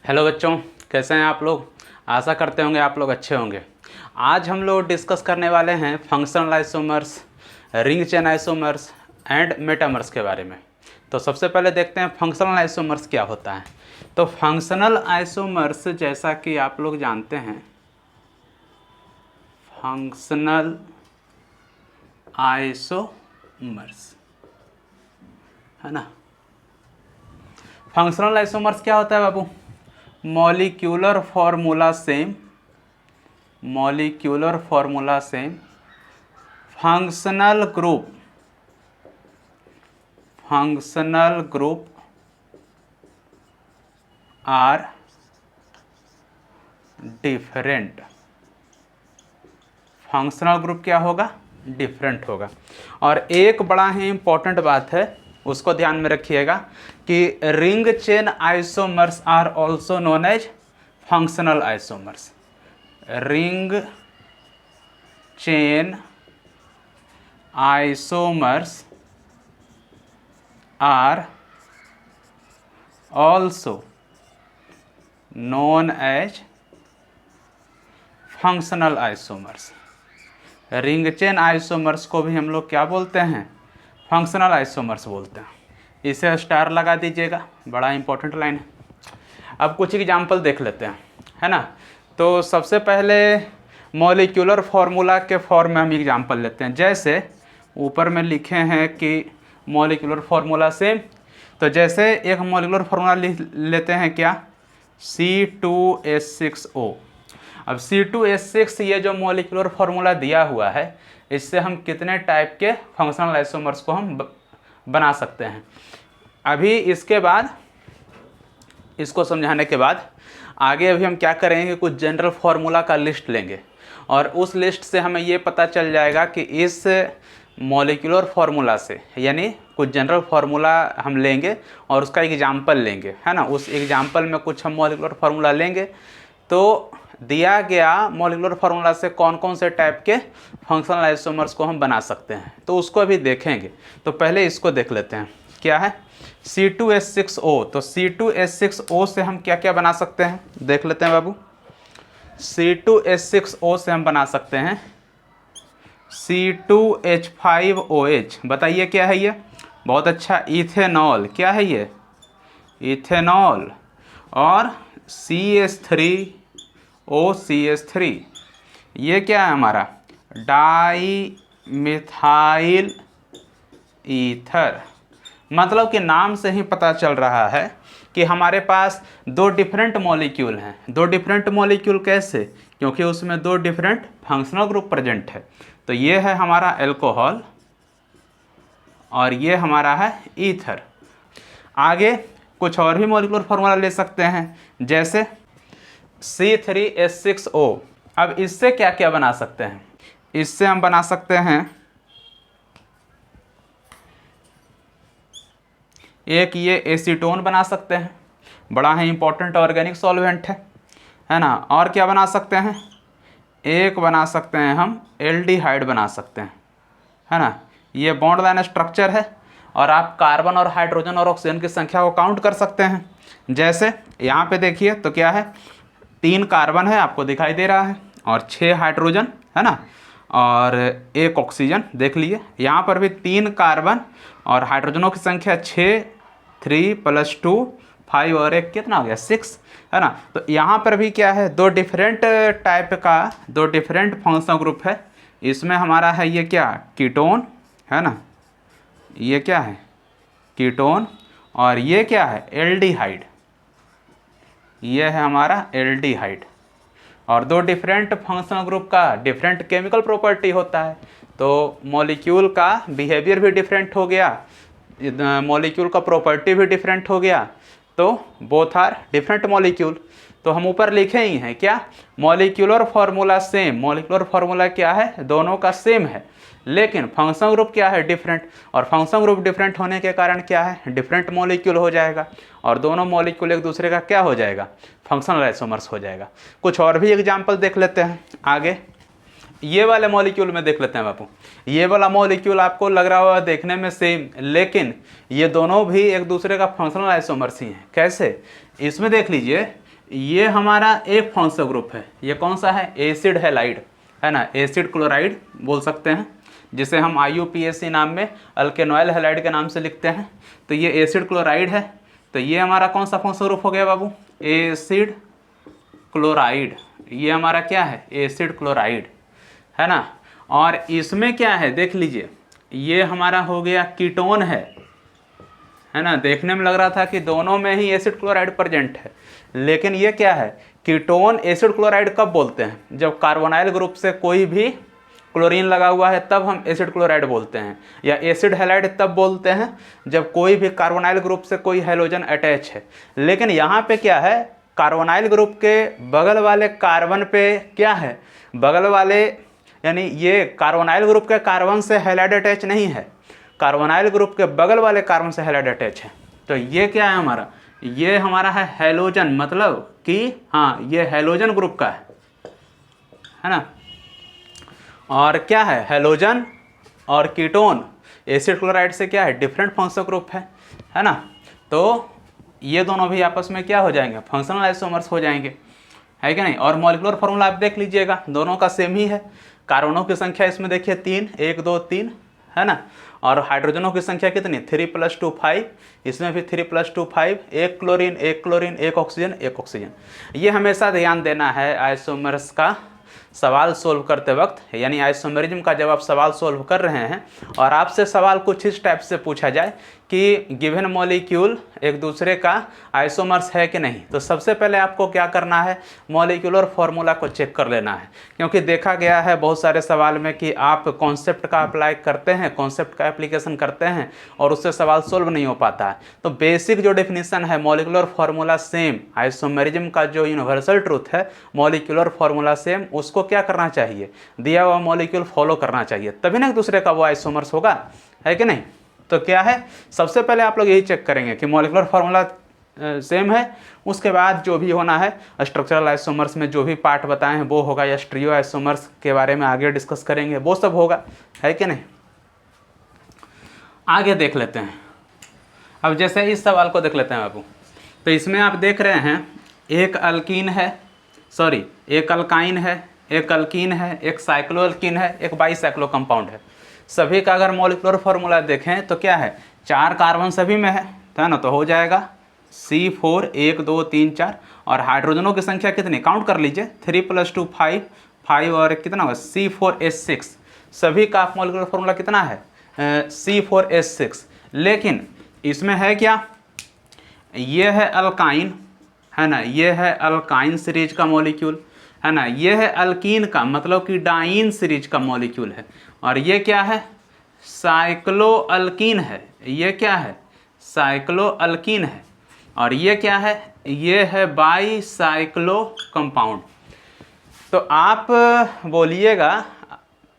Hello बच्चों, कैसे हैं आप लोग। आशा करते होंगे आप लोग अच्छे होंगे। आज हम लोग डिस्कस करने वाले हैं functional isomers, ring chain isomers and metamers के बारे में। तो सबसे पहले देखते हैं फंक्शनल आइसोमर्स क्या होता है। तो फंक्शनल आइसोमर्स जैसा कि आप लोग जानते हैं, फंक्शनल आइसोमर्स है ना। फंक्शनल आइसोमर्स क्या होता है बाबू? Molecular formula same, molecular formula same, functional group, functional group are different. Functional group क्या होगा? डिफरेंट होगा। और एक बड़ा ही इंपॉर्टेंट बात है, उसको ध्यान में रखिएगा कि ring chain isomers are also known as functional isomers. Ring chain isomers are also known as functional isomers. Ring chain isomers को भी हम लोग क्या बोलते हैं? फंक्शनल आइसोमर्स बोलते हैं। इसे स्टार लगा दीजिएगा, बड़ा इंपॉर्टेंट लाइन है। अब कुछ एग्जाम्पल देख लेते हैं, है ना। तो सबसे पहले मॉलिक्यूलर फार्मूला के फॉर्म में हम एग्जाम्पल लेते हैं। जैसे ऊपर में लिखे हैं कि मॉलिक्यूलर फार्मूला सेम, तो जैसे एक मॉलिक्यूलर फार्मूला लेते हैं क्या? C2H6O। अब C2H6 ये जो मॉलिक्यूलर फार्मूला दिया हुआ है, इससे हम कितने टाइप के फंक्शनल आइसोमर्स को हम बना सकते हैं। अभी इसके बाद, इसको समझाने के बाद आगे अभी हम क्या करेंगे, कुछ जनरल फार्मूला का लिस्ट लेंगे और उस लिस्ट से हमें ये पता चल जाएगा कि इस मॉलिक्यूलर फार्मूला से, यानी कुछ जनरल फार्मूला हम लेंगे और उसका एग्जाम्पल लेंगे, है ना। उस एग्जाम्पल में कुछ हम मॉलिक्यूलर फार्मूला लेंगे, तो दिया गया मॉलिक्यूलर फार्मूला से कौन कौन से टाइप के फंक्शनल आइसोमर्स को हम बना सकते हैं, तो उसको अभी देखेंगे। तो पहले इसको देख लेते हैं, क्या है C2H6O। तो C2H6O से हम क्या क्या बना सकते हैं, देख लेते हैं बाबू। C2H6O से हम बना सकते हैं C2H5OH। बताइए क्या है ये? बहुत अच्छा, इथेनॉल। क्या है ये? इथेनॉल। और CH3OCH3, ये क्या है हमारा? Di methyl ether. मतलब कि नाम से ही पता चल रहा है कि हमारे पास दो डिफरेंट मॉलिक्यूल हैं। दो डिफरेंट मॉलिक्यूल कैसे? क्योंकि उसमें दो डिफरेंट फंक्शनल ग्रुप प्रेजेंट है। तो ये है हमारा अल्कोहल और ये हमारा है ईथर। आगे कुछ और भी मॉलिक्यूलर फार्मूला ले सकते हैं, जैसे C3H6O। अब इससे क्या क्या बना सकते हैं? इससे हम बना सकते हैं एक ये एसीटोन बना सकते हैं, बड़ा ही इंपॉर्टेंट ऑर्गेनिक सॉल्वेंट है ना। और क्या बना सकते हैं? एक बना सकते हैं हम एल्डिहाइड बना सकते हैं, है ना। ये बॉन्ड लाइन स्ट्रक्चर है और आप कार्बन और हाइड्रोजन और ऑक्सीजन की संख्या को काउंट कर सकते हैं। जैसे यहाँ पे देखिए तो क्या है, 3 कार्बन है, आपको दिखाई दे रहा है, और 6 हाइड्रोजन, है ना, और 1 ऑक्सीजन। देख लीजिए यहाँ पर भी 3 कार्बन और हाइड्रोजनों की संख्या 6, 3 + 2 5 और 1 कितना हो गया? 6, है ना। तो यहाँ पर भी क्या है, दो डिफरेंट टाइप का, दो डिफरेंट फंक्शनल ग्रुप है। इसमें हमारा है ये क्या? कीटोन, है ना। ये क्या है? कीटोन। और ये क्या है? एल्डिहाइड। ये है हमारा एल्डिहाइड। और दो डिफरेंट फंक्शनल ग्रुप का डिफरेंट केमिकल प्रॉपर्टी होता है, तो मॉलिक्यूल का बिहेवियर भी डिफरेंट हो गया, मॉलिक्यूल का प्रॉपर्टी भी डिफरेंट हो गया, तो बोथ आर डिफरेंट मॉलिक्यूल। तो हम ऊपर लिखे ही हैं क्या? Molecular formula same. Molecular formula क्या है? दोनों का सेम है, लेकिन फंक्शनल ग्रुप क्या है? डिफरेंट। और फंक्शनल ग्रुप डिफरेंट होने के कारण क्या है? डिफरेंट मॉलिक्यूल हो जाएगा, और दोनों मॉलिक्यूल एक दूसरे का क्या हो जाएगा? फंक्शनल आइसोमर्स हो जाएगा। कुछ और भी एग्जाम्पल देख लेते हैं आगे। ये वाले मॉलिक्यूल में देख लेते हैं बापू। ये वाला मॉलिक्यूल आपको लग रहा होगा देखने में सेम, लेकिन ये दोनों भी एक दूसरे का फंक्शनल आइसोमर्स ही हैं। कैसे? इसमें देख लीजिए, ये हमारा एक फंक्शनल ग्रुप है, ये कौन सा है, एसिड हैलाइड, है ना, एसिड क्लोराइड बोल सकते हैं, जिसे हम IUPAC नाम में अल्केनॉइल हैलाइड के नाम से लिखते हैं। तो ये एसिड क्लोराइड है, तो ये हमारा कौन सा फंक्शनल ग्रुप हो गया बाबू, एसिड क्लोराइड। ये हमारा क्या है, एसिड क्लोराइड, है ना। और इसमें क्या है देख लीजिए, ये हमारा हो गया कीटोन है ना। देखने में लग रहा था कि दोनों में ही एसिड क्लोराइड प्रेजेंट है, लेकिन ये क्या है, कीटोन एसिड क्लोराइड कब बोलते हैं, जब कार्बोनाइल ग्रुप से कोई भी क्लोरीन लगा हुआ है तब हम एसिड क्लोराइड बोलते हैं, या एसिड हैलाइड तब बोलते हैं जब कोई भी कार्बोनाइल ग्रुप से कोई हैलोजन अटैच है। लेकिन यहाँ पे क्या है, कार्बोनाइल ग्रुप के बगल वाले कार्बन पे क्या है, बगल वाले यानी ये कार्बोनाइल ग्रुप के कार्बन से हैलाइड अटैच नहीं है, कार्बोनाइल ग्रुप के बगल वाले कार्बन से हैलाइड अटैच है। तो ये क्या है हमारा, ये हमारा है हैलोजन, मतलब कि हाँ ये हैलोजन ग्रुप का है ना। और क्या है, हैलोजन और कीटोन एसिड क्लोराइड से क्या है, डिफरेंट फंक्शनल ग्रुप है ना। तो ये दोनों भी आपस में क्या हो जाएंगे, फंक्शनल आइसोमर्स हो जाएंगे, है कि नहीं। और मॉलिक्यूलर फॉर्मूला आप देख लीजिएगा, दोनों का सेम ही है। कार्बनों की संख्या इसमें देखिए 3, 1 2 3, है ना। और हाइड्रोजनों की संख्या कितनी, 3 + 2 5, इसमें भी 3 + 2 5, एक क्लोरीन एक क्लोरीन, एक ऑक्सीजन एक ऑक्सीजन। ये हमेशा ध्यान देना है आइसोमर्स का सवाल सोल्व करते वक्त, यानी आइसोमेरिज्म का जब आप सवाल सोल्व कर रहे हैं और आपसे सवाल कुछ इस टाइप से पूछा जाए कि गिवन मॉलिक्यूल एक दूसरे का आइसोमर्स है कि नहीं, तो सबसे पहले आपको क्या करना है, मॉलिक्यूलर फॉर्मूला को चेक कर लेना है। क्योंकि देखा गया है बहुत सारे सवाल में कि आप कॉन्सेप्ट का अप्लाई करते हैं, कॉन्सेप्ट का एप्लीकेशन करते हैं और उससे सवाल सोल्व नहीं हो पाता है। तो बेसिक जो डेफिनेशन है, मॉलिक्यूलर फॉर्मूला सेम, आइसोमेरिज्म का जो यूनिवर्सल ट्रूथ है, मॉलिक्यूलर फॉर्मूला सेम, उसको क्या करना चाहिए, दिया हुआ मॉलिक्यूल फॉलो करना चाहिए, तभी ना एक दूसरे का वो आइसोमर्स होगा, है कि नहीं। तो क्या है, सबसे पहले आप लोग यही चेक करेंगे कि मॉलिक्यूलर फार्मूला सेम है, उसके बाद जो भी होना है स्ट्रक्चरल आइसोमर्स में जो भी पार्ट बताए हैं वो होगा, या स्ट्रियो आइसोमर्स के बारे में आगे डिस्कस करेंगे, वो सब होगा, है कि नहीं। आगे देख लेते हैं, अब जैसे इस सवाल को देख लेते हैं बाबू। तो इसमें आप देख रहे हैं एक अल्कीन है, सॉरी एक अल्काइन है, एक अल्कीन है, एक साइक्लोअल्कीन है, एक बाईसाइक्लो कंपाउंड है। सभी का अगर मॉलिक्यूलर फार्मूला देखें तो क्या है, 4 कार्बन सभी में है ना, तो हो जाएगा C4 1 2 3 4। और हाइड्रोजनों की संख्या कितनी, काउंट कर लीजिए, 3 + 2 5, 5 और कितना होगा C4H6। सभी का मॉलिक्यूलर फार्मूला कितना है, C4H6। लेकिन इसमें है क्या, ये है अल्काइन, है ना, ये है अल्काइन सीरीज का मॉलिक्यूल, है ना। ये है अल्कीन का, मतलब कि डाइन सीरीज का मॉलिक्यूल है। और ये क्या है, साइक्लोअल्कीन है, ये क्या है, साइक्लोअल्कीन है। और ये क्या है, ये है बाईसाइक्लो कंपाउंड। तो आप बोलिएगा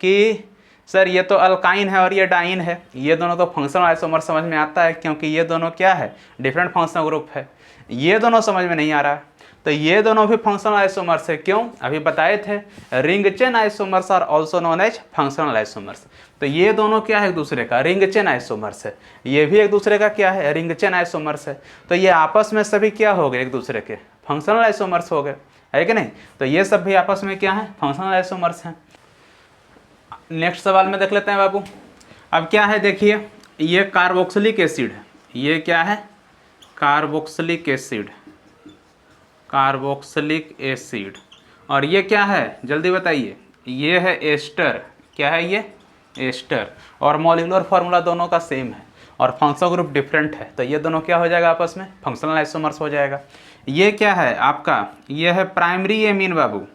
कि सर ये तो अल्काइन है और ये डाइन है, ये दोनों तो फंक्शनल आइसोमर समझ में आता है, क्योंकि ये दोनों क्या है, डिफरेंट फंक्शनल ग्रुप है। ये दोनों समझ में नहीं आ रहा है, तो ये दोनों भी फंक्शनल आइसोमर्स है। क्यों, अभी बताए थे, ring chain isomers are also known as functional isomers. तो ये दोनों क्या है, एक दूसरे का रिंग चेन आइसोमर्स है, ये भी एक दूसरे का क्या है, रिंग चेन आइसोमर्स है। तो ये आपस में सभी क्या हो गए, एक दूसरे के फंक्शनल आइसोमर्स हो गए, है कि नहीं। तो ये सब भी आपस में क्या है, फंक्शनल आइसोमर्स हैं। नेक्स्ट सवाल में देख लेते हैं बाबू। अब क्या है देखिए, ये कार्बोक्सिलिक एसिड है, ये क्या है, कार्बोक्सिलिक एसिड, कार्बोक्सिलिक एसिड। और ये क्या है, जल्दी बताइए, ये है एस्टर, क्या है ये, एस्टर। और मॉलिक्यूलर फार्मूला दोनों का सेम है और फंक्शनल ग्रुप डिफरेंट है, तो ये दोनों क्या हो जाएगा, आपस में फंक्शनल आइसोमर्स हो जाएगा। ये क्या है आपका, ये है प्राइमरी एमीन बाबू,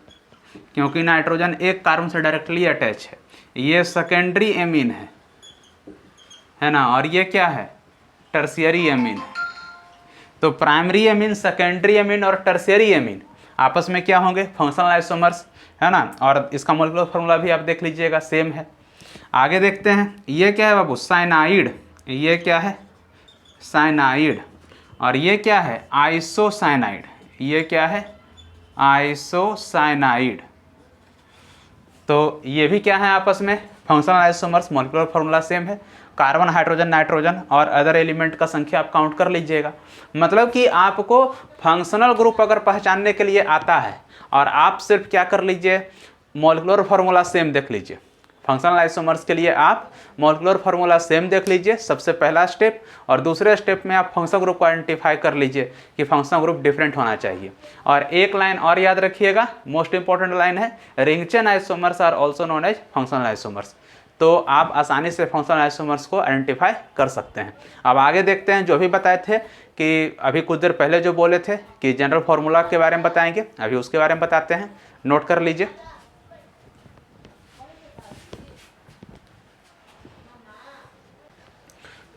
क्योंकि नाइट्रोजन एक कार्बन से डायरेक्टली अटैच है। ये सेकेंडरी एमीन है ना। और ये क्या है, टर्शियरी एमीन। तो प्राइमरी एमीन, सेकेंडरी एमीन और टर्शियरी एमीन आपस में क्या होंगे, फंक्शनल आइसोमर्स, है ना। और इसका मॉलिक्यूलर फार्मूला भी आप देख लीजिएगा, सेम है। आगे देखते हैं, ये क्या है बाबू, साइनाइड, ये क्या है, साइनाइड। और ये क्या है, आइसोसाइनाइड, ये क्या है, आइसोसाइनाइड। तो ये भी क्या है, आपस में functional isomers molecular formula same है, कार्बन हाइड्रोजन नाइट्रोजन और अदर एलिमेंट का संख्या आप काउंट कर लीजिएगा। मतलब कि आपको फंक्शनल ग्रुप अगर पहचानने के लिए आता है और आप सिर्फ क्या कर लीजिए, मॉलिक्यूलर फार्मूला सेम देख लीजिए। फंक्शनल आइसोमर्स के लिए आप मॉलिक्यूलर फार्मूला सेम देख लीजिए, सबसे पहला स्टेप, और दूसरे स्टेप में आप फंक्शनल ग्रुप को आइडेंटिफाई कर लीजिए कि फंक्शनल ग्रुप डिफरेंट होना चाहिए। और एक लाइन और याद रखिएगा, मोस्ट इंपॉर्टेंट लाइन है, ring chain isomers are also known as functional isomers. तो आप आसानी से फंक्शनल आइसोमर्स को आइडेंटिफाई कर सकते हैं। अब आगे देखते हैं, जो भी बताए थे कि अभी कुछ देर पहले जो बोले थे कि जनरल फार्मूला के बारे में बताएंगे, अभी उसके बारे में बताते हैं, नोट कर लीजिए।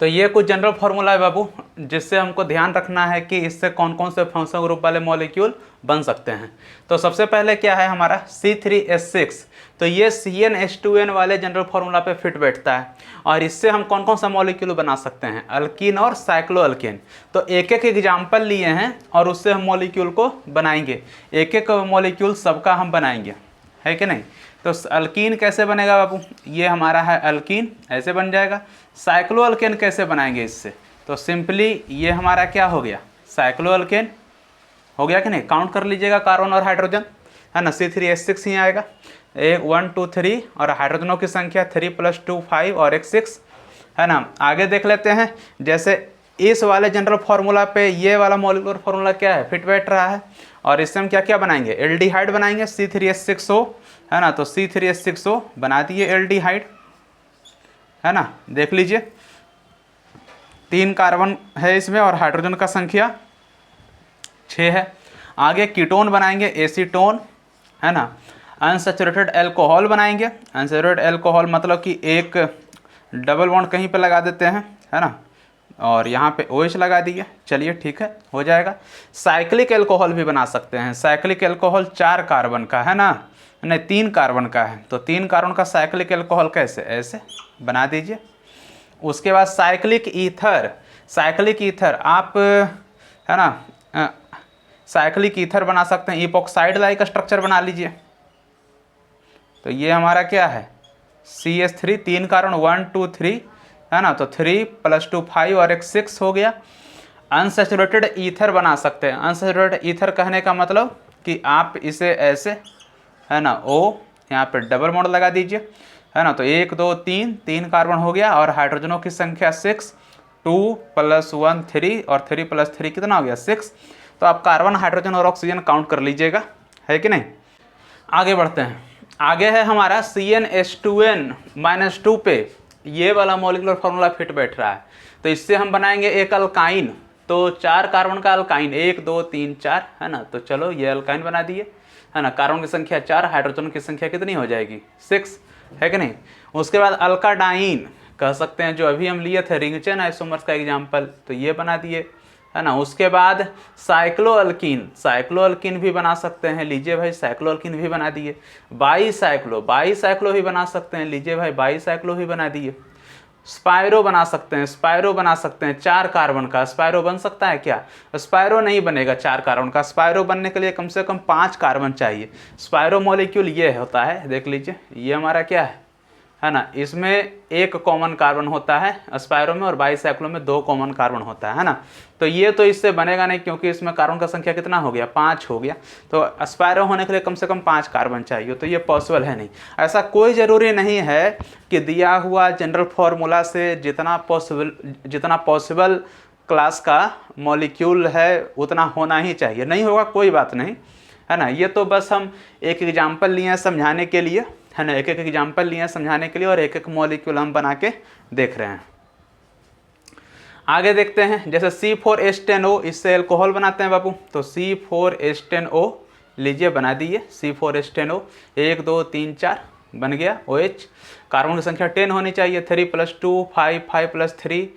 तो ये कुछ जनरल फार्मूला है बाबू, जिससे हमको ध्यान रखना है कि इससे कौन कौन से फंक्शनल ग्रुप वाले मॉलिक्यूल बन सकते हैं। तो सबसे पहले क्या है हमारा C3H6, तो ये CnH2n वाले जनरल फार्मूला पे फिट बैठता है। और इससे हम कौन कौन सा मॉलिक्यूल बना सकते हैं, अल्कीन और साइक्लोअल्केन। तो एक एक एग्जाम्पल लिए हैं और उससे हम मॉलिक्यूल को बनाएंगे, एक एक मॉलिक्यूल सबका हम बनाएंगे, है कि नहीं। तो अल्कीन कैसे बनेगा बाबू, ये हमारा है अल्कीन, ऐसे बन जाएगा। साइक्लोअल्केन कैसे बनाएंगे इससे, तो सिंपली ये हमारा क्या हो गया, साइक्लोअल्केन हो गया कि नहीं, काउंट कर लीजिएगा कार्बन और हाइड्रोजन, है ना, C3H6 ही आएगा, 1 2 3 और हाइड्रोजनों की संख्या 3 + 2 5 और एक 6, है ना। आगे देख लेते हैं, जैसे इस वाले जनरल फार्मूला पे ये वाला मॉलिक्यूलर फार्मूला क्या है, फिट बैठ रहा है, और इससे हम क्या क्या बनाएंगे, एल्डिहाइड बनाएंगे, C3H6O, है ना। तो C3H6O बना दिए एल्डिहाइड, है ना, देख लीजिए 3 कार्बन है इसमें और हाइड्रोजन का संख्या 6 है। आगे कीटोन बनाएंगे, एसीटोन, है ना। अनसैचुरेटेड एल्कोहल बनाएंगे, अनसैचुरेटेड एल्कोहल मतलब कि एक डबल बॉन्ड कहीं पे लगा देते हैं, है ना, और यहाँ पे OH लगा दिए, चलिए ठीक है, हो जाएगा। साइक्लिक एल्कोहल भी बना सकते हैं, साइक्लिक एल्कोहल 4 कार्बन का, है ना, नहीं 3 कार्बन का है, तो 3 कार्बन का साइक्लिक एल्कोहल कैसे, ऐसे बना दीजिए। उसके बाद साइक्लिक ईथर, साइक्लिक ईथर आप, है ना, साइक्लिक ईथर बना सकते हैं, इपॉक्साइड लाइक स्ट्रक्चर बना लीजिए। तो ये हमारा क्या है, CH3, 3 कार्बन 1 2 3, है ना, तो 3 + 2 5 और एक 6 हो गया। अनसैचुरेटेड ईथर बना सकते हैं, अनसैचुरेटेड ईथर कहने का मतलब कि आप इसे ऐसे, है ना, O यहाँ पे डबल बॉन्ड लगा दीजिए, है ना, तो 1 2 3, 3 कार्बन हो गया और हाइड्रोजनों की संख्या 6, 2 + 1 3 और 3 + 3 कितना हो गया, 6। तो आप कार्बन हाइड्रोजन और ऑक्सीजन काउंट कर लीजिएगा, है कि नहीं। आगे बढ़ते हैं, आगे है हमारा CnH2n-2 पे ये वाला मॉलिक्यूलर फार्मूला फिट बैठ रहा है। तो इससे हम बनाएंगे एक अल्काइन, तो 4 कार्बन का अल्काइन, 1 2 3 4, है ना। तो चलो ये अल्काइन बना दिए, है ना, कार्बन की संख्या 4, हाइड्रोजन की संख्या कितनी हो जाएगी, 6, है कि नहीं। उसके बाद अल्काडाइन कह सकते हैं, जो अभी हम लिए थे रिंग चेन आइसोमर्स का एग्जाम्पल, तो ये बना दिए, है ना। उसके बाद साइक्लोअल्कीन, साइक्लोअल्कीन भी बना सकते हैं, लीजिए भाई साइक्लोअल्कीन भी बना दिए। बाईसाइक्लो भी बना सकते हैं, लीजिए भाई बाईसाइक्लो भी बना दिए। स्पायरो बना सकते हैं, स्पायरो बना सकते हैं, 4 कार्बन का स्पायरो बन सकता है क्या, स्पायरो नहीं बनेगा 4 कार्बन का, स्पायरो बनने के लिए कम से कम 5 कार्बन चाहिए। स्पायरो मॉलिक्यूल ये होता है, देख लीजिए ये हमारा क्या है ना, इसमें 1 कॉमन कार्बन होता है स्पायरो में और बाईसाइक्लो में 2 कॉमन कार्बन होता है ना। तो ये तो इससे बनेगा नहीं, क्योंकि इसमें कार्बन का संख्या कितना हो गया, 5 हो गया। तो स्पायरो होने के लिए कम से कम 5 कार्बन चाहिए, तो ये पॉसिबल है नहीं। ऐसा कोई ज़रूरी नहीं है कि दिया हुआ जनरल फार्मूला से जितना पॉसिबल क्लास का मॉलिक्यूल है उतना होना ही चाहिए, नहीं होगा कोई बात नहीं, है ना। ये तो बस हम एक एग्जाम्पल लिए हैं समझाने के लिए, है ना, एक एक एग्जाम्पल लिए हैं समझाने के लिए, और एक एक मॉलिक्यूल हम बना के देख रहे हैं। आगे देखते हैं, जैसे C4H10O, इससे अल्कोहल बनाते हैं बाबू, तो C4H10O लीजिए बना दिए, C4H10O 1 2 3 4 बन गया OH। कार्बन की संख्या 10 होनी चाहिए, 3 + 2 5 5 + 3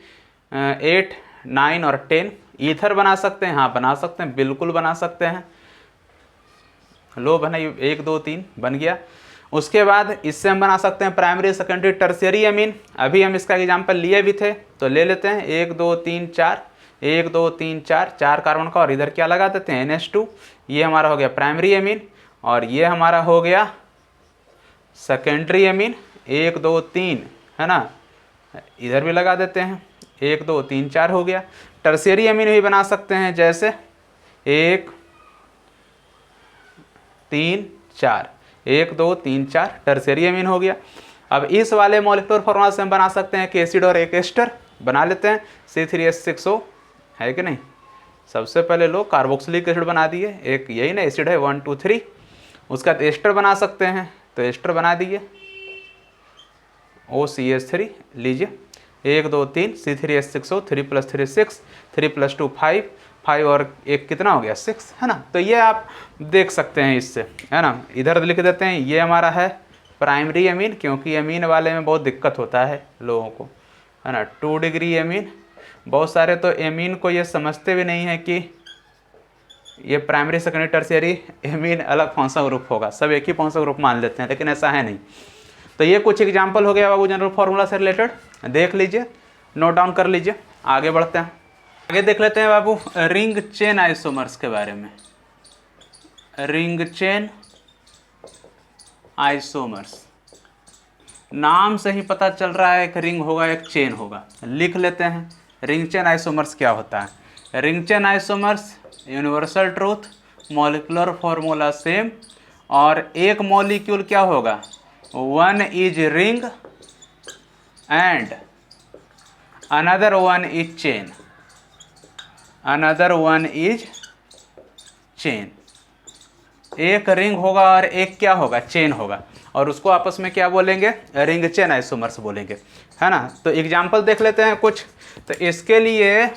8 9 और 10। ईथर बना सकते हैं, हाँ बना सकते हैं, बिल्कुल बना सकते हैं, लो बनाइए, 1 2 3 बन गया। उसके बाद इससे हम बना सकते हैं प्राइमरी सेकेंडरी टर्शियरी अमीन, अभी हम इसका एग्जाम्पल लिए भी थे तो ले लेते हैं, 1 2 3 4, 1 2 3 4, 4 कार्बन का, और इधर क्या लगा देते हैं NH2, ये हमारा हो गया प्राइमरी अमीन, और ये हमारा हो गया सेकेंडरी अमीन, 1 2 3, है ना, इधर भी लगा देते हैं, 1 2 3 4 हो गया। टर्शियरी एमीन भी बना सकते हैं, जैसे 1 3 4, 1 2 3 4 टर्शियरी एमीन हो गया। अब इस वाले मॉलिक्यूलर फॉर्मूला से हम बना सकते हैं कि एसिड और एक एस्टर बना लेते हैं, C3H6O, है कि नहीं। सबसे पहले लोग कार्बोक्सिलिक एसिड बना दिए, एक यही ना एसिड है 1 2 3, उसका एस्टर बना सकते हैं, तो एस्टर बना दिए OCH3, लीजिए 1 2 3 C3H6O, 3 + 3 6, 3 + 2 5, 5 और 1 कितना हो गया 6, है ना। तो ये आप देख सकते हैं इससे, है ना। इधर लिख देते हैं, ये हमारा है प्राइमरी एमीन, क्योंकि एमीन वाले में बहुत दिक्कत होता है लोगों को, है ना। 2 डिग्री एमीन, बहुत सारे तो एमीन को ये समझते भी नहीं है कि ये प्राइमरी सेकेंडरी टर्शियरी एमीन अलग फंक्शनल ग्रुप होगा, सब एक ही फंक्शनल ग्रुप मान लेते हैं, लेकिन ऐसा है नहीं। तो ये कुछ एग्जाम्पल हो गया बाबू जनरल फार्मूला से रिलेटेड, देख लीजिए, नोट डाउन कर लीजिए। आगे बढ़ते हैं, आगे देख लेते हैं बाबू रिंग चेन आइसोमर्स के बारे में। रिंग चेन आइसोमर्स, नाम से ही पता चल रहा है एक रिंग होगा एक चेन होगा। लिख लेते हैं रिंग चेन आइसोमर्स क्या होता है। Ring chain isomers universal truth, molecular formula same, और एक मॉलिक्यूल क्या होगा, 1 is ring and another 1 is chain, another 1 is chain. एक रिंग होगा और एक क्या होगा, चेन होगा, और उसको आपस में क्या बोलेंगे, रिंग चेन आइसोमर्स बोलेंगे, है ना। तो एग्जाम्पल देख लेते हैं कुछ। तो इसके लिए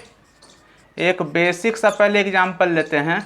एक बेसिक सा पहले एग्जाम्पल लेते हैं,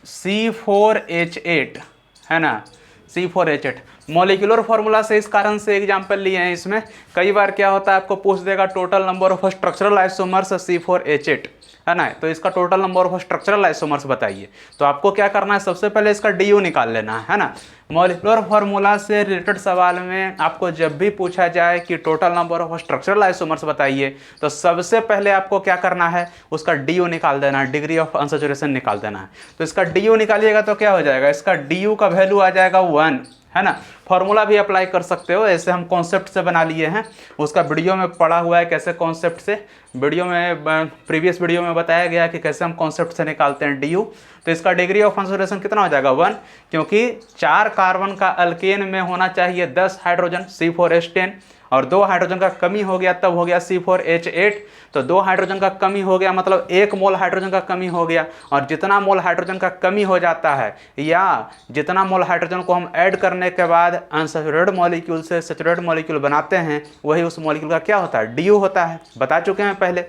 C4H8, है ना, C4H8 मॉलिक्यूलर फॉर्मूला से इस कारण से एग्जाम्पल लिए हैं। इसमें कई बार क्या होता है, आपको पूछ देगा total number of structural isomers C4H8, है ना। तो इसका total number of structural isomers बताइए। तो आपको क्या करना है, सबसे पहले इसका DU निकाल लेना है ना। मॉलिक्यूलर फार्मूला से रिलेटेड सवाल में आपको जब भी पूछा जाए कि total number of structural isomers बताइए, तो सबसे पहले आपको क्या करना है, उसका DU निकाल देना है, डिग्री ऑफ अनसैचुरेशन निकाल देना है। तो इसका DU निकालिएगा तो क्या हो जाएगा, इसका DU का वैल्यू आ जाएगा 1, है ना। फॉर्मूला भी अप्लाई कर सकते हो, ऐसे हम कॉन्सेप्ट से बना लिए हैं, उसका वीडियो में पढ़ा हुआ है कैसे कॉन्सेप्ट से, वीडियो में प्रीवियस वीडियो में बताया गया कि कैसे हम कॉन्सेप्ट से निकालते हैं DU। तो इसका डिग्री ऑफ अनसैचुरेशन कितना हो जाएगा 1, क्योंकि 4 कार्बन का अल्केन में होना चाहिए 10 हाइड्रोजन C4H10, और 2 हाइड्रोजन का कमी हो गया तब हो गया C4H8। तो 2 हाइड्रोजन का कमी हो गया मतलब 1 मोल हाइड्रोजन का कमी हो गया, और जितना मोल हाइड्रोजन का कमी हो जाता है, या जितना मोल हाइड्रोजन को हम ऐड करने के बाद अनसैचुरेटेड मॉलिक्यूल से सैचुरेटेड मॉलिक्यूल बनाते हैं, वही उस मॉलिक्यूल का क्या होता है, DU होता है, बता चुके हैं पहले।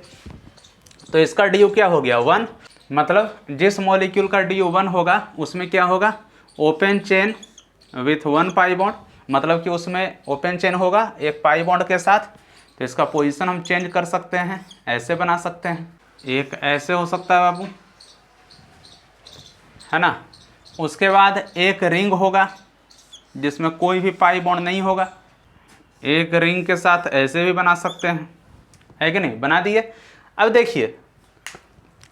तो इसका DU क्या हो गया 1, मतलब जिस मॉलिक्यूल का DU 1 होगा उसमें क्या होगा, open chain with 1 pi bond, मतलब कि उसमें ओपन चेन होगा एक पाई बॉन्ड के साथ। तो इसका पोजीशन हम चेंज कर सकते हैं, ऐसे बना सकते हैं, एक ऐसे हो सकता है बाबू, है ना। उसके बाद एक रिंग होगा जिसमें कोई भी पाई बॉन्ड नहीं होगा, एक रिंग के साथ ऐसे भी बना सकते हैं, है कि नहीं, बना दिए। अब देखिए,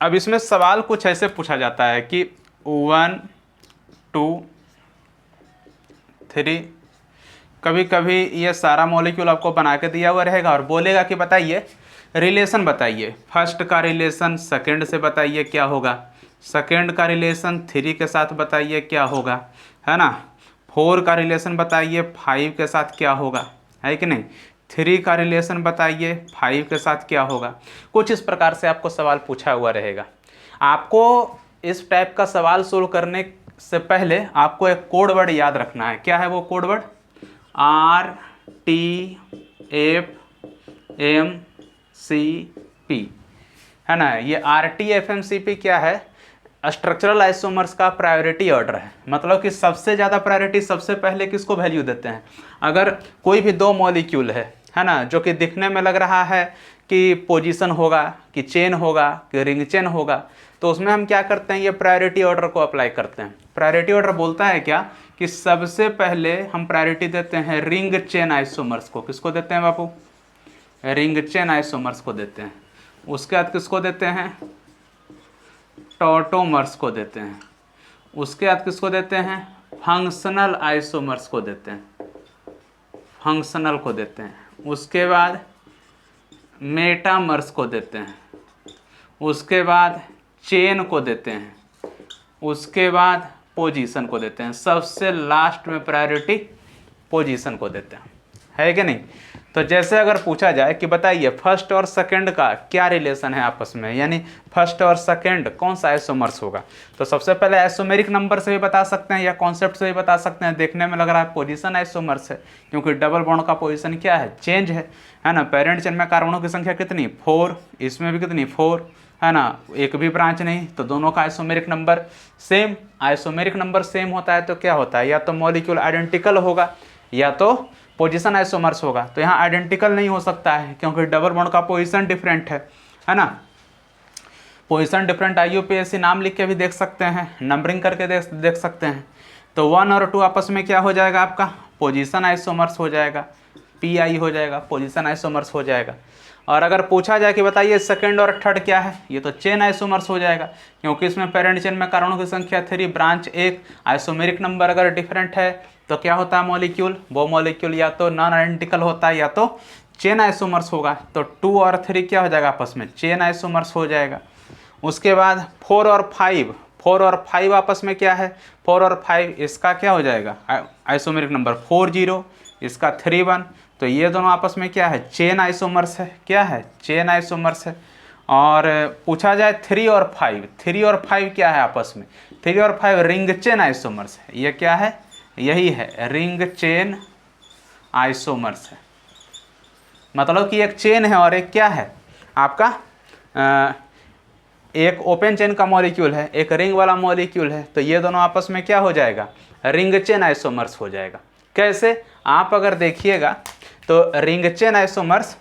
अब इसमें सवाल कुछ ऐसे पूछा जाता है कि 1 2 3, कभी कभी ये सारा मॉलिक्यूल आपको बना के दिया हुआ रहेगा और बोलेगा कि बताइए रिलेशन बताइए, फर्स्ट का रिलेशन सेकंड से बताइए क्या होगा, सेकंड का रिलेशन 3 के साथ बताइए क्या होगा, है ना। 4 का रिलेशन बताइए 5 के साथ क्या होगा, है कि नहीं। 3 का रिलेशन बताइए 5 के साथ क्या होगा। कुछ इस प्रकार से आपको सवाल पूछा हुआ रहेगा। आपको इस टाइप का सवाल सोल्व करने से पहले आपको एक कोड वर्ड याद रखना है। क्या है वो कोड वर्ड, RTFMCP, है ना। ये RTFMCP क्या है, स्ट्रक्चरल आइसोमर्स का प्रायोरिटी ऑर्डर है, मतलब कि सबसे ज़्यादा प्रायोरिटी सबसे पहले किसको वैल्यू देते हैं। अगर कोई भी 2 मॉलिक्यूल है ना, जो कि दिखने में लग रहा है कि पोजीशन होगा, कि चेन होगा, कि रिंग चेन होगा, तो उसमें हम क्या करते हैं, ये प्रायोरिटी ऑर्डर को अप्लाई करते हैं। प्रायोरिटी ऑर्डर बोलता है क्या, कि सबसे पहले हम प्रायोरिटी देते हैं रिंग चेन आइसोमर्स को। किसको देते हैं बापू, रिंग चेन आइसोमर्स को देते हैं। उसके बाद किसको देते हैं, टॉटोमर्स को देते हैं। उसके बाद किसको देते हैं, फंक्शनल आइसोमर्स को देते हैं, फंक्शनल को देते हैं, उसके बाद मेटामर्स को देते हैं, उसके बाद चेन को देते हैं, उसके बाद पोजीशन को देते हैं, सबसे लास्ट में प्रायोरिटी पोजीशन को देते हैं, है कि नहीं। तो जैसे अगर पूछा जाए कि बताइए फर्स्ट और सेकंड का क्या रिलेशन है आपस में, यानी फर्स्ट और सेकंड कौन सा आइसोमर्स होगा, तो सबसे पहले आइसोमेरिक नंबर से भी बता सकते हैं या कॉन्सेप्ट से भी बता सकते हैं। देखने में लग रहा है पोजीशन आइसोमर्स है, क्योंकि डबल बॉन्ड का पोजीशन क्या है, चेंज है ना। पेरेंट चेन में कार्बनों की संख्या कितनी, 4, इसमें भी कितनी 4, है ना, एक भी ब्रांच नहीं, तो दोनों का isomeric number same. Isomeric number same होता है तो क्या होता है, या तो मॉलिक्यूल आइडेंटिकल होगा या तो पोजीशन आइसोमर्स होगा। तो यहाँ आइडेंटिकल नहीं हो सकता है क्योंकि डबल बॉन्ड का पोजीशन डिफरेंट है ना। पोजीशन डिफरेंट IUPAC नाम लिख के भी देख सकते हैं, नंबरिंग करके देख सकते हैं। तो 1 और 2 आपस में क्या हो जाएगा आपका, पोजीशन आइसोमर्स हो जाएगा, PI हो जाएगा, पोजीशन आइसोमर्स हो जाएगा। और अगर पूछा जाए कि बताइए सेकंड और थर्ड क्या है, ये तो चेन आइसोमर्स हो जाएगा, क्योंकि इसमें पेरेंट चेन में कार्बनों की संख्या 3, ब्रांच 1, आइसोमेरिक नंबर अगर डिफरेंट है तो क्या होता है मॉलिक्यूल, वो मॉलिक्यूल या तो नॉन आइडेंटिकल होता है या तो चेन आइसोमर्स होगा। तो 2 और 3 क्या हो जाएगा आपस में, चेन आइसोमर्स हो जाएगा। उसके बाद 4 और 5 आपस में क्या है, 4 और 5 इसका क्या हो जाएगा आइसोमेरिक नंबर 4 0, इसका 3 1, तो ये दोनों आपस में क्या है, चेन आइसोमर्स है, क्या है, चेन आइसोमर्स है। और पूछा जाए 3 और 5 क्या है आपस में, 3 और 5 रिंग चेन आइसोमर्स है, ये क्या है, यही है रिंग चेन आइसोमर्स है। मतलब कि एक चेन है और एक क्या है आपका एक ओपन चेन का मॉलिक्यूल है, एक रिंग वाला मॉलिक्यूल है, तो ये दोनों आपस में क्या हो जाएगा, रिंग चेन आइसोमर्स हो जाएगा। कैसे, आप अगर देखिएगा तो रिंग चेन आइसोमर्स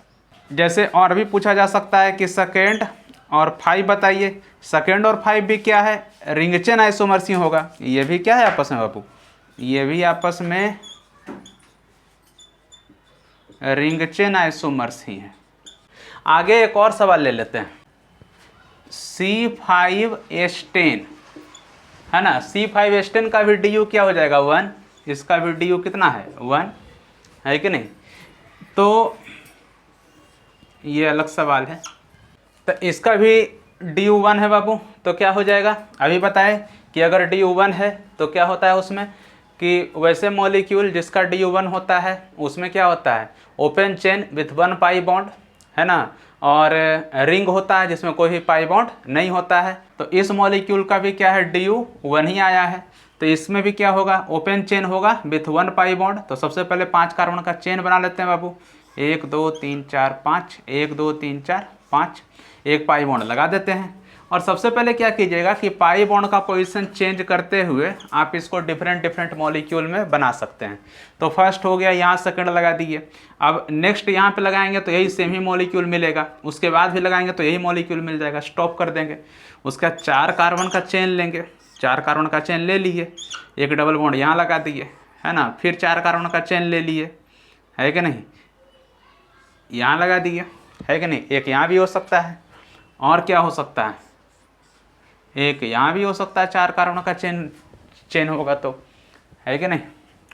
जैसे और भी पूछा जा सकता है कि सेकेंड और 5 बताइए, सेकेंड और 5 भी क्या है, रिंग चेन आइसोमर्स ही होगा। ये भी क्या है आपस में बाबू, ये भी आपस में रिंग चेन आइसोमर्स ही है। आगे एक और सवाल ले लेते हैं, C5H10 है ना, C5H10 का भी DU क्या हो जाएगा 1, इसका भी DU कितना है 1, है कि नहीं। तो ये अलग सवाल है, तो इसका भी DU 1 है बाबू, तो क्या हो जाएगा, अभी बताए कि अगर DU 1 है तो क्या होता है उसमें कि वैसे मॉलिक्यूल जिसका DU 1 होता है उसमें क्या होता है, open chain with 1 pi bond, है ना, और रिंग होता है जिसमें कोई भी पाई बॉन्ड नहीं होता है। तो इस मॉलिक्यूल का भी क्या है, DU 1 ही आया है, तो इसमें भी क्या होगा, ओपन चेन होगा विथ 1 पाई बॉन्ड। तो सबसे पहले 5 कार्बन का चेन बना लेते हैं बाबू, 1 2 3 4 5, 1 2 3 4 5, एक पाई बॉन्ड लगा देते हैं। और सबसे पहले क्या कीजिएगा कि पाई बॉन्ड का पोजीशन चेंज करते हुए आप इसको डिफरेंट मॉलिक्यूल में बना सकते हैं। तो फर्स्ट हो गया, यहाँ सेकंड लगा दिए, अब नेक्स्ट यहाँ पे लगाएंगे तो यही सेम ही मॉलिक्यूल मिलेगा, उसके बाद भी लगाएंगे तो यही मॉलिक्यूल मिल जाएगा, स्टॉप कर देंगे। उसका 4 कार्बन का चेन लेंगे, 4 कार्बन का चेन ले लिए, एक डबल बॉन्ड यहाँ लगा दिए, है ना, फिर 4 कार्बन का चेन ले लिए, है कि नहीं, यहाँ लगा दिए, है कि नहीं, एक यहाँ भी हो सकता है, और क्या हो सकता है, एक यहाँ भी हो सकता है, 4 कार्बन का चेन होगा तो, है कि नहीं,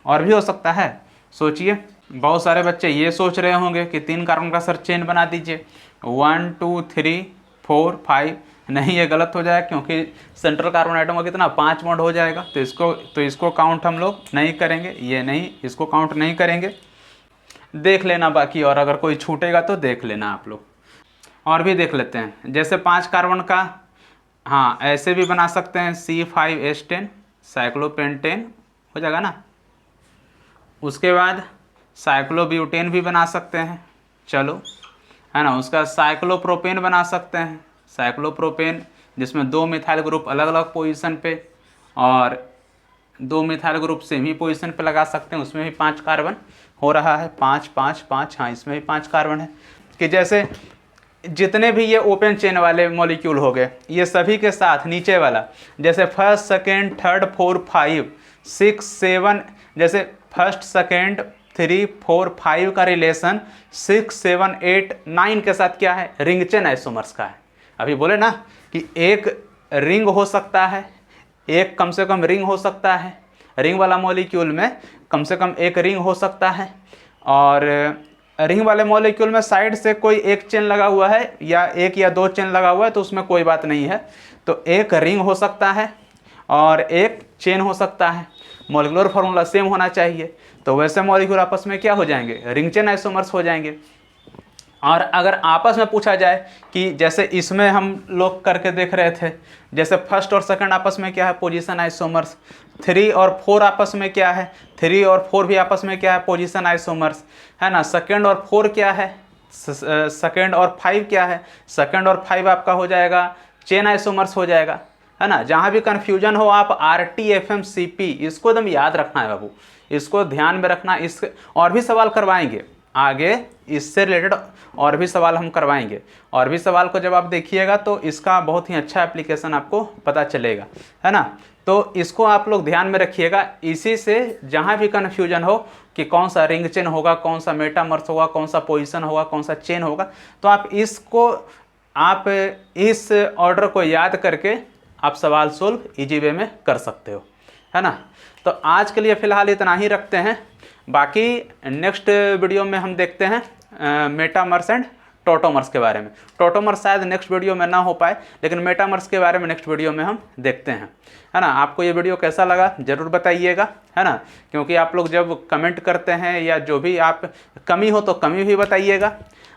और भी हो सकता है। सोचिए, बहुत सारे बच्चे ये सोच रहे होंगे कि 3 कार्बन का सर चेन बना दीजिए, 1 2 3 4 5, नहीं ये गलत हो जाएगा, क्योंकि सेंट्रल कार्बन आइटम का कितना 5 बॉन्ड हो जाएगा, तो इसको काउंट हम लोग नहीं करेंगे, ये नहीं, इसको काउंट नहीं करेंगे, देख लेना बाकी, और अगर कोई छूटेगा तो देख लेना आप लोग। और भी देख लेते हैं, जैसे 5 कार्बन का, हाँ ऐसे भी बना सकते हैं, C5H10 साइक्लोपेंटेन हो जाएगा ना, उसके बाद साइक्लोब्यूटेन भी बना सकते हैं, चलो, है ना, उसका साइक्लोप्रोपेन बना सकते हैं, साइक्लोप्रोपेन जिसमें 2 मिथाइल ग्रुप अलग अलग पोजीशन पे और 2 मिथाइल ग्रुप सेम ही पोजीशन पे लगा सकते हैं, उसमें भी 5 कार्बन हो रहा है, 5 5 5, हाँ इसमें भी 5 कार्बन है। कि जैसे जितने भी ये ओपन चेन वाले मॉलिक्यूल हो गए, ये सभी के साथ नीचे वाला, जैसे फर्स्ट सेकेंड थर्ड 4 5 6 7, जैसे फर्स्ट सेकेंड 3 4 5 का रिलेशन 6 7 8 9 के साथ क्या है, रिंग चेन आइसोमर्स का है। अभी बोले ना कि एक रिंग हो सकता है, एक कम से कम रिंग हो सकता है, रिंग वाला मॉलिक्यूल में कम से कम एक रिंग हो सकता है, और रिंग वाले मॉलिक्यूल में साइड से कोई एक चेन लगा हुआ है या एक या दो चेन लगा हुआ है तो उसमें कोई बात नहीं है। तो एक रिंग हो सकता है और एक चेन हो सकता है, मॉलिक्यूलर फार्मूला सेम होना चाहिए। तो वैसे मॉलिक्यूल आपस में क्या हो जाएंगे, रिंग चेन आइसोमर्स हो जाएंगे। और अगर आपस में पूछा जाए कि जैसे इसमें हम लोग करके देख रहे थे, जैसे फर्स्ट और सेकंड आपस में क्या है, पोजीशन आइसोमर्स। 3 और 4 आपस में क्या है, 3 और 4 भी आपस में क्या है, पोजीशन आइसोमर्स, है ना। सेकंड और 4 क्या है, सेकंड और 5 क्या है, सेकंड और 5 आपका हो जाएगा चेन आइसोमर्स हो जाएगा, है ना। जहाँ भी कन्फ्यूजन हो आप RT FM CP इसको एकदम याद रखना है बाबू, इसको ध्यान में रखना। इस और भी सवाल करवाएंगे आगे, इससे रिलेटेड और भी सवाल हम करवाएंगे। और भी सवाल को जब आप देखिएगा तो इसका बहुत ही अच्छा एप्लीकेशन आपको पता चलेगा, है ना। तो इसको आप लोग ध्यान में रखिएगा। इसी से जहाँ भी कन्फ्यूजन हो कि कौन सा रिंग चेन होगा, कौन सा मेटामर्स होगा, कौन सा पोजीशन होगा, कौन सा चेन होगा, तो आप इस ऑर्डर को याद करके आप सवाल सोल्व इजी वे में कर सकते हो, है ना। तो आज के लिए फ़िलहाल इतना ही रखते हैं। बाकी नेक्स्ट वीडियो में हम देखते हैं मेटामर्स एंड टोटोमर्स के बारे में। टोटोमर्स शायद नेक्स्ट वीडियो में ना हो पाए, लेकिन मेटामर्स के बारे में नेक्स्ट वीडियो में हम देखते हैं, है ना। आपको ये वीडियो कैसा लगा ज़रूर बताइएगा, है ना, क्योंकि आप लोग जब कमेंट करते हैं या जो भी आप कमी हो तो कमी भी बताइएगा,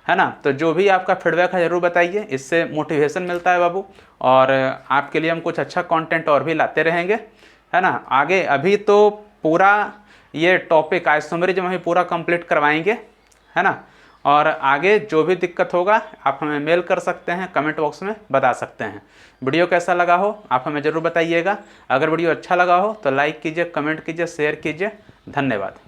है ना। तो जो भी आपका फीडबैक है ज़रूर बताइए, इससे मोटिवेशन मिलता है बाबू। और आपके लिए हम कुछ अच्छा कंटेंट और भी लाते रहेंगे, है ना। आगे अभी तो पूरा ये टॉपिक आइसोमेरिज्म हम पूरा कंप्लीट करवाएंगे, है ना। और आगे जो भी दिक्कत होगा आप हमें मेल कर सकते हैं, कमेंट बॉक्स में बता सकते हैं। वीडियो कैसा लगा हो आप हमें ज़रूर बताइएगा। अगर वीडियो अच्छा लगा हो तो लाइक कीजिए, कमेंट कीजिए, शेयर कीजिए। धन्यवाद।